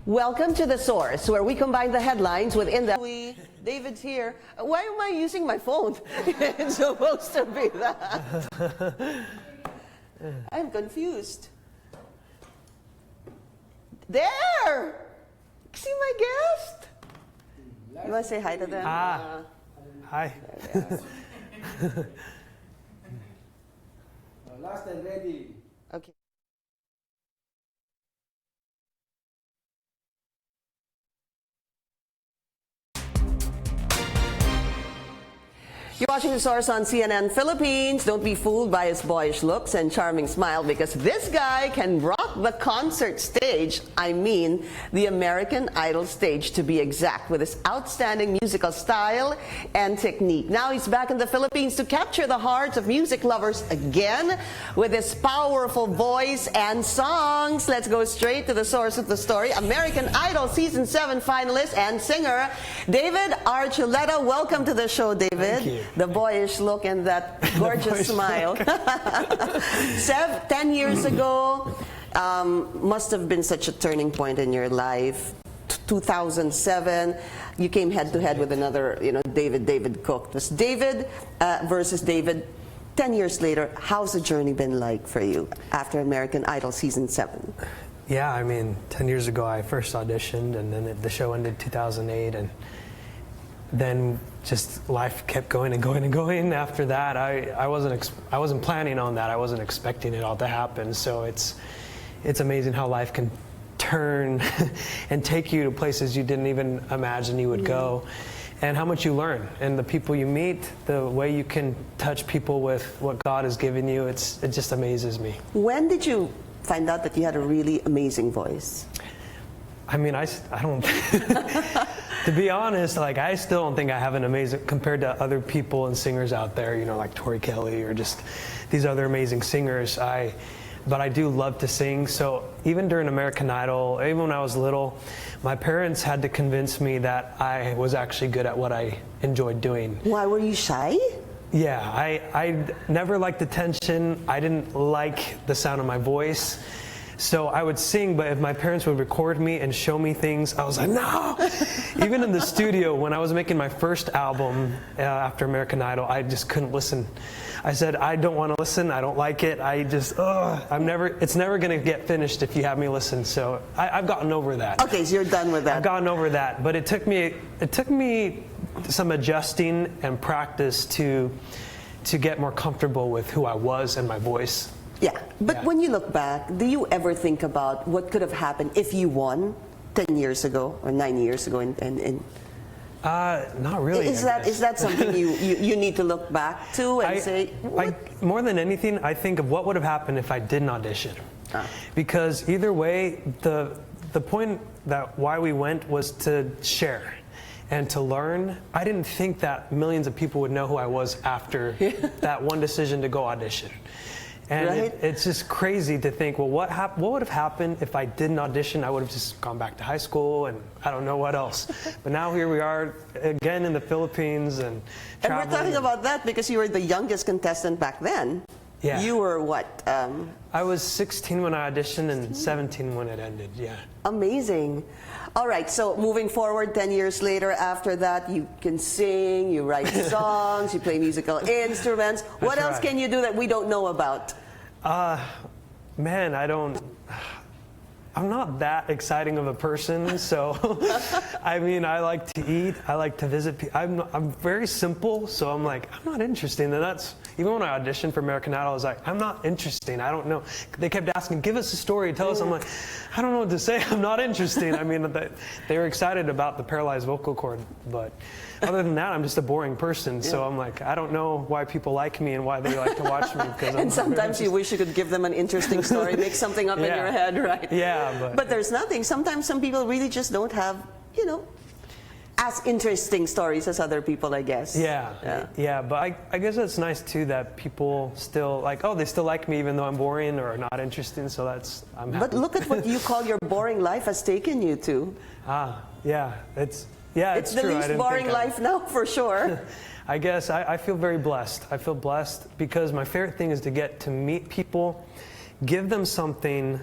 Welcome to The Source, where we combine the headlines with in-depth. David's here. Why am I using my phone? It's supposed to be that. I'm confused. There! See my guest? You want to say hi to them? Hi. Last and ready. Okay. You're watching The Source on CNN Philippines. Don't be fooled by his boyish looks and charming smile, because this guy can rock the concert stage. I mean, the American Idol stage, to be exact, with his outstanding musical style and technique. Now he's back in the Philippines to capture the hearts of music lovers again with his powerful voice and songs. Let's go straight to the source of the story. American Idol Season 7 finalist and singer David Archuleta. Welcome to the show, David. Thank you. The boyish look and that gorgeous smile. 10 years ago, must have been such a turning point in your life. 2007, you came head-to-head with another, David Cook. It was David versus David. 10 years later, how's the journey been like for you after American Idol Season 7? Yeah, I mean, 10 years ago I first auditioned, and then the show ended 2008, and then just life kept going and going and going. After that, I wasn't planning on that. I wasn't expecting it all to happen. So it's amazing how life can turn and take you to places you didn't even imagine you would go, and how much you learn, and the people you meet, the way you can touch people with what God has given you. It just amazes me. When did you find out that you had a really amazing voice? I mean, I don't, to be honest, I still don't think I have an amazing, compared to other people and singers out there, like Tori Kelly or just these other amazing singers. But I do love to sing. So even during American Idol, even when I was little, my parents had to convince me that I was actually good at what I enjoyed doing. Why, were you shy? Yeah, I never liked attention. I didn't like the sound of my voice. So I would sing, but if my parents would record me and show me things, I was like, no! Even in the studio, when I was making my first album after American Idol, I just couldn't listen. I said, I don't want to listen, I don't like it, it's never going to get finished if you have me listen. So I've gotten over that. Okay, so you're done with that. I've gotten over that, but it took me some adjusting and practice to get more comfortable with who I was and my voice. Yeah, but when you look back, do you ever think about what could have happened if you won 10 years ago or 9 years ago? Not really. Is that something you need to look back to and say? More than anything, I think of what would have happened if I didn't audition. Because either way, the point that why we went was to share and to learn. I didn't think that millions of people would know who I was after that one decision to go audition. And right? It's just crazy to think, well, what would have happened if I didn't audition? I would have just gone back to high school, and I don't know what else. But now here we are again in the Philippines and traveling. And we're talking about that because you were the youngest contestant back then. Yeah. You were what? I was 16 when I auditioned and 17 when it ended, yeah. Amazing. All right, so moving forward, 10 years later, after that, you can sing, you write songs, you play musical instruments. What else can you do that we don't know about? Man, I'm not that exciting of a person, so I mean, I like to eat, I like to visit people. I'm very simple, so I'm like, I'm not interesting. And that's, even when I auditioned for American Idol, I was like, I'm not interesting, I don't know. They kept asking, give us a story, tell us. I'm like, I don't know what to say, I'm not interesting. I mean, they were excited about the paralyzed vocal cord, but other than that, I'm just a boring person. So I'm like, I don't know why people like me and why they like to watch me. And sometimes you wish you could give them an interesting story, make something up in your head, right? Yeah. But there's nothing. Sometimes some people really just don't have, as interesting stories as other people, I guess. Yeah. But I guess it's nice too that people still they still like me even though I'm boring or not interesting. So I'm happy. But look at what you call your boring life has taken you to. It's the true. least boring life now, for sure. I guess I feel very blessed. I feel blessed because my favorite thing is to get to meet people, give them something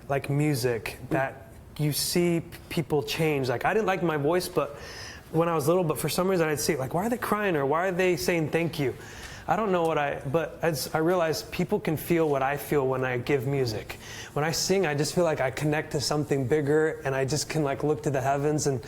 like music that you see people change. Like, I didn't like my voice, but when I was little, but for some reason I'd see, like, why are they crying, or why are they saying thank you? I don't know but as I realized, people can feel what I feel when I give music. When I sing, I just feel like I connect to something bigger, and I just can like look to the heavens and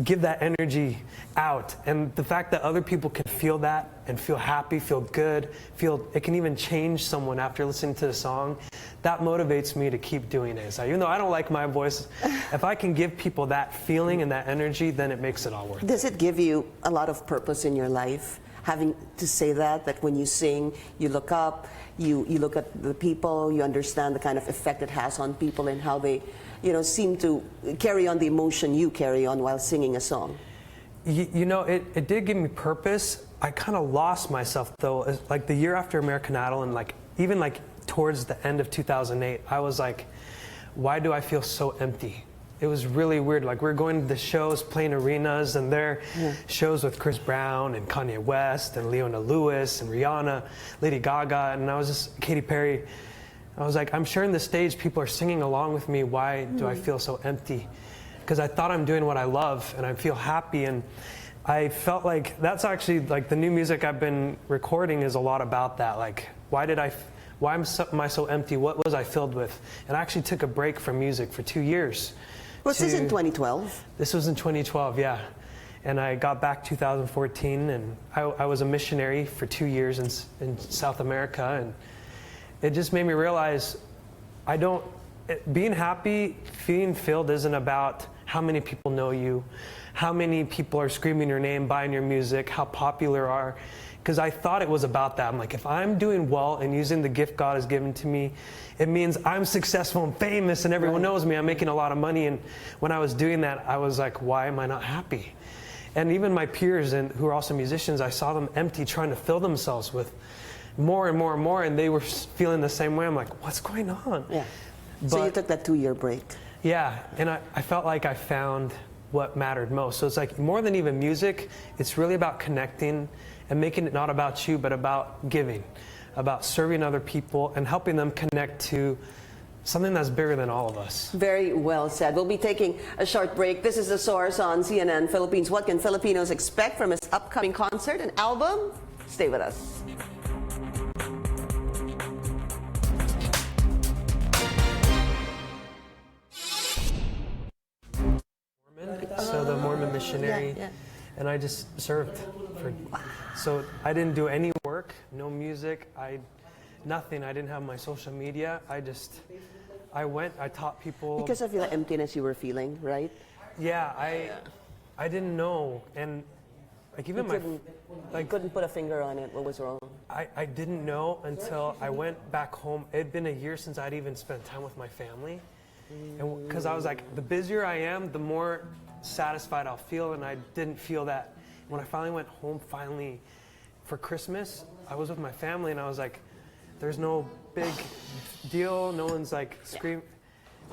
give that energy out. And the fact that other people can feel that and feel happy, feel good, feel it can even change someone after listening to the song, that motivates me to keep doing it. So even though I don't like my voice, if I can give people that feeling and that energy, then it makes it all worth it. Does it give you a lot of purpose in your life? Having to say that when you sing, you look up, you look at the people, you understand the kind of effect it has on people and how they, seem to carry on the emotion you carry on while singing a song. It did give me purpose. I kind of lost myself though. Like the year after American Idol, and even towards the end of 2008, I was like, why do I feel so empty? It was really weird. Like, we're going to the shows, playing arenas, and there are shows with Chris Brown and Kanye West and Leona Lewis and Rihanna, Lady Gaga, and I was just Katy Perry. I was like, I'm sharing the stage, people are singing along with me. Why do I feel so empty? Because I thought I'm doing what I love and I feel happy, and I felt like that's actually like the new music I've been recording is a lot about that. Like, why am I so empty? What was I filled with? And I actually took a break from music for 2 years. Was this in 2012? This was in 2012, yeah. And I got back 2014, and I was a missionary for 2 years in South America, and it just made me realize being happy, being filled isn't about how many people know you, how many people are screaming your name, buying your music, how popular are. Because I thought it was about that. I'm like, if I'm doing well and using the gift God has given to me, it means I'm successful and famous and everyone knows me. I'm making a lot of money. And when I was doing that, I was like, why am I not happy? And even my peers who are also musicians, I saw them empty, trying to fill themselves with more and more and more. And they were feeling the same way. I'm like, what's going on? Yeah. So you took that 2-year break. Yeah. And I felt like I found what mattered most. So it's like more than even music, it's really about connecting and making it not about you, but about giving, about serving other people and helping them connect to something that's bigger than all of us. Very well said. We'll be taking a short break. This is The Source on CNN Philippines. What can Filipinos expect from his upcoming concert and album? Stay with us. So the Mormon missionary, and I just served for. So I didn't do any work, no music, nothing. I didn't have my social media. I went. I taught people because of the emptiness you were feeling, right? Yeah, I didn't know, and like even I couldn't put a finger on it. What was wrong? I didn't know until I went back home. It had been a year since I'd even spent time with my family. And because I was like, the busier I am, the more satisfied I'll feel, and I didn't feel that. When I finally went home, for Christmas, I was with my family, and I was like, there's no big deal, no one's like screaming.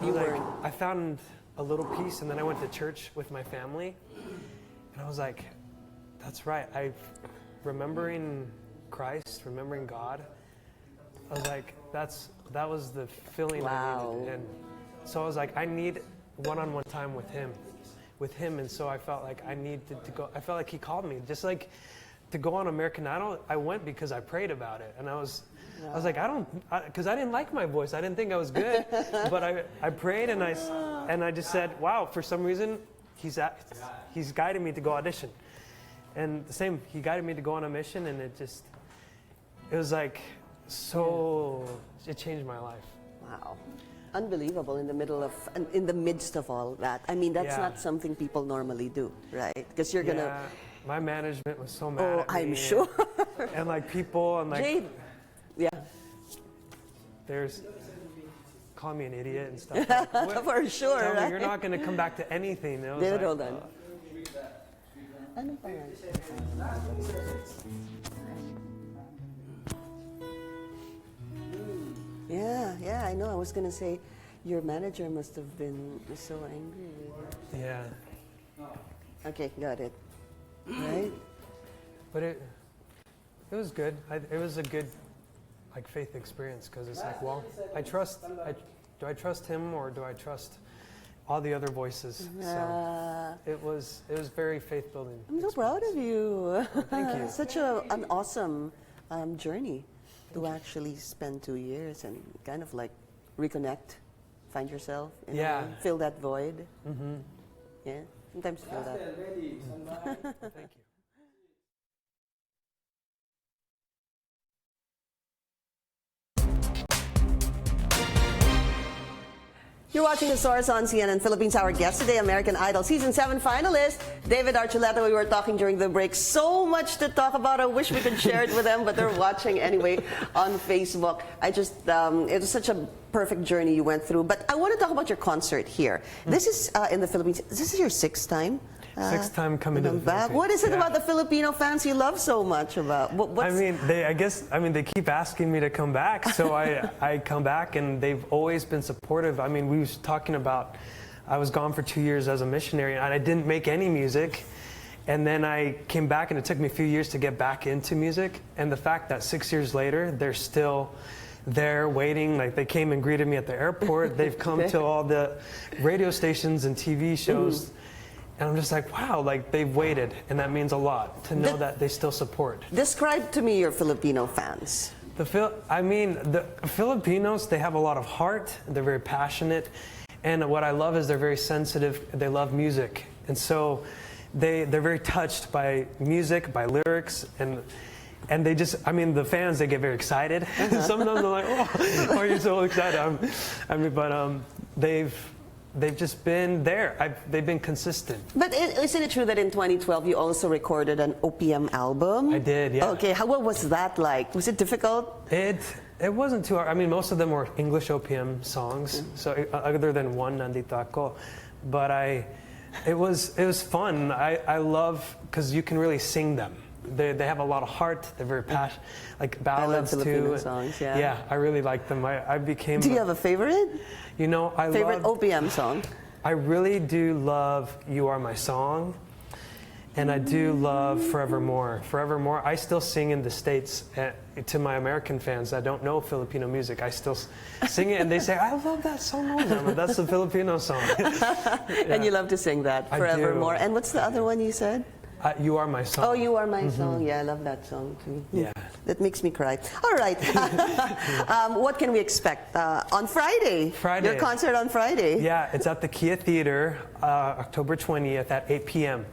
I found a little peace, and then I went to church with my family, and I was like, that's right, remembering Christ, remembering God, I was like, that was the feeling I needed. And so I was like, I need one-on-one time with him, and so I felt like I needed to go. I felt like he called me, just like to go on American Idol. I went because I prayed about it, and I was like, because I didn't like my voice. I didn't think I was good, but I prayed, and I just said, wow, for some reason, he's guided me to go audition, and the same, he guided me to go on a mission, and it was like it changed my life. Wow. Unbelievable in the midst of all that. I mean, that's not something people normally do, right? Because you're gonna. My management was so mad. Oh, at me I'm sure. And like people and like. Jade. Yeah. There's call me an idiot and stuff. Like, for sure, tell right? me you're not going to come back to anything. David, hold on. Ano pa yan? Yeah, I know. I was gonna say, your manager must have been so angry with you. Yeah. Okay, got it. Right? But it was good. It was a good, like, faith experience, because it's like, well, do I trust him, or do I trust all the other voices. So it was very faith building. I'm so proud of you. Thank you. Such an awesome journey to actually spend 2 years and kind of like reconnect, find yourself, in a way, fill that void. Mm-hmm. Yeah, sometimes feel that. Thank you. You're watching The Source on CNN Philippines. Our guest today, American Idol Season 7 finalist, David Archuleta. We were talking during the break. So much to talk about. I wish we could share it with them, but they're watching anyway on Facebook. It was such a perfect journey you went through. But I want to talk about your concert here. This is in the Philippines. This is your sixth time? Sixth time coming to the Philippines. What is it about the Filipino fans you love so much about? They keep asking me to come back, so I come back, and they've always been supportive. I mean, we was talking about, I was gone for 2 years as a missionary, and I didn't make any music, and then I came back, and it took me a few years to get back into music, and the fact that 6 years later, they're still there waiting. Like, they came and greeted me at the airport. They've come to all the radio stations and TV shows. Mm-hmm. And I'm just like, wow, like they've waited, and that means a lot to know that they still support. Describe to me your Filipino fans. The Filipinos, they have a lot of heart, they're very passionate, and what I love is they're very sensitive, they love music. And so they're very touched by music, by lyrics, and they just, the fans, they get very excited. Sometimes they're like, oh, why are you so excited? They've just been there. They've been consistent. But isn't it true that in 2012 you also recorded an OPM album? I did, yeah. Okay, what was that like? Was it difficult? It wasn't too hard. Most of them were English OPM songs, so other than one, Nandito Ako. But it was fun. I love, because you can really sing them. They have a lot of heart. They're very passionate, like ballads I love Filipino too. songs, yeah. Yeah, I really like them. I became. Do you have a favorite? Favorite OPM song? I really do love "You Are My Song," and I do love "Forevermore." "Forevermore," I still sing in the States to my American fans that don't know Filipino music. I still sing it, and they say, "I love that song." That's the Filipino song. Yeah. And you love to sing that, "Forevermore." And what's the other one you said? "You Are My Song." Oh, "You Are My Song." Yeah, I love that song too. Yeah. That makes me cry. All right. What can we expect on Friday? Your concert on Friday. Yeah, it's at the Kia Theater, October 20th at 8 p.m.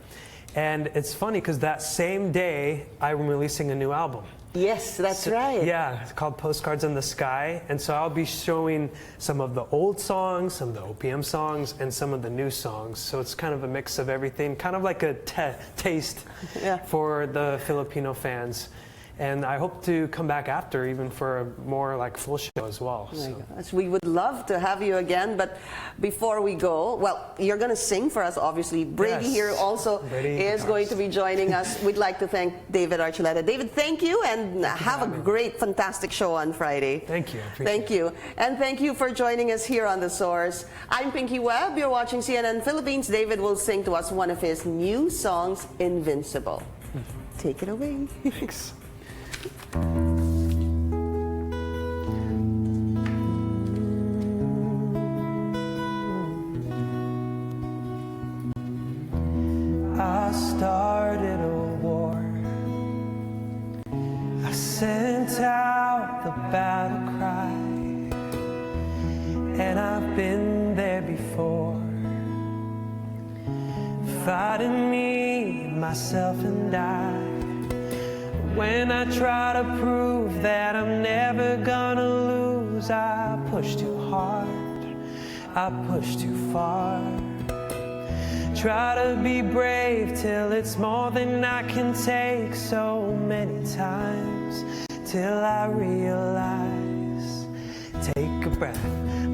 And it's funny because that same day I'm releasing a new album. Yes, that's right. Yeah, it's called Postcards in the Sky. And so I'll be showing some of the old songs, some of the OPM songs, and some of the new songs. So it's kind of a mix of everything, kind of like a taste for the Filipino fans. And I hope to come back after, even for a more like full show as well. Oh my gosh, we would love to have you again, but before we go, well, you're going to sing for us, obviously. Brady here also is going to be joining us. We'd like to thank David Archuleta. David, thank you, and have a great, fantastic show on Friday. Thank you. Thank you. And thank you for joining us here on The Source. I'm Pinky Webb. You're watching CNN Philippines. David will sing to us one of his new songs, Invincible. Take it away. Thanks. I started a war. I sent out the battle cry, and I've been there before, fighting me, myself, and I. When I try to prove that I'm never gonna lose, I push too hard, I push too far. Try to be brave till it's more than I can take, so many times till I realize. Take a breath,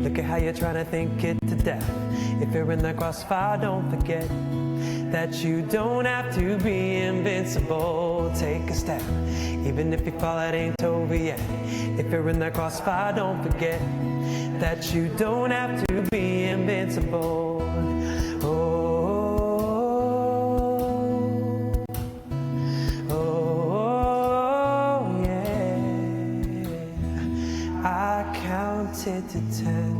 look at how you're trying to think it to death. If you're in the crossfire, don't forget that you don't have to be invincible. Take a step, even if you fall, it ain't over yet. If you're in that crossfire, don't forget that you don't have to be invincible. Oh, yeah. I counted to 10.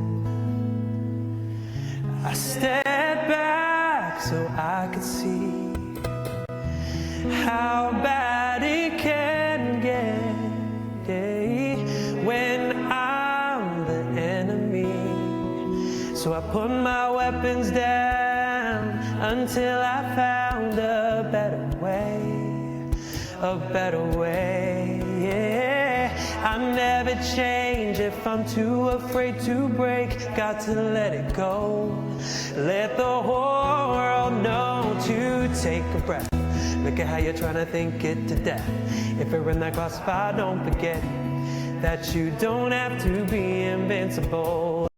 I stepped back so I could see how bad it can get, when I'm the enemy. So I put my weapons down until I found a better way, a better way. I never change if I'm too afraid to break. Got to let it go. Let the whole world know to take a breath. Look at how you're trying to think it to death. If you're in that crossfire, don't forget that you don't have to be invincible.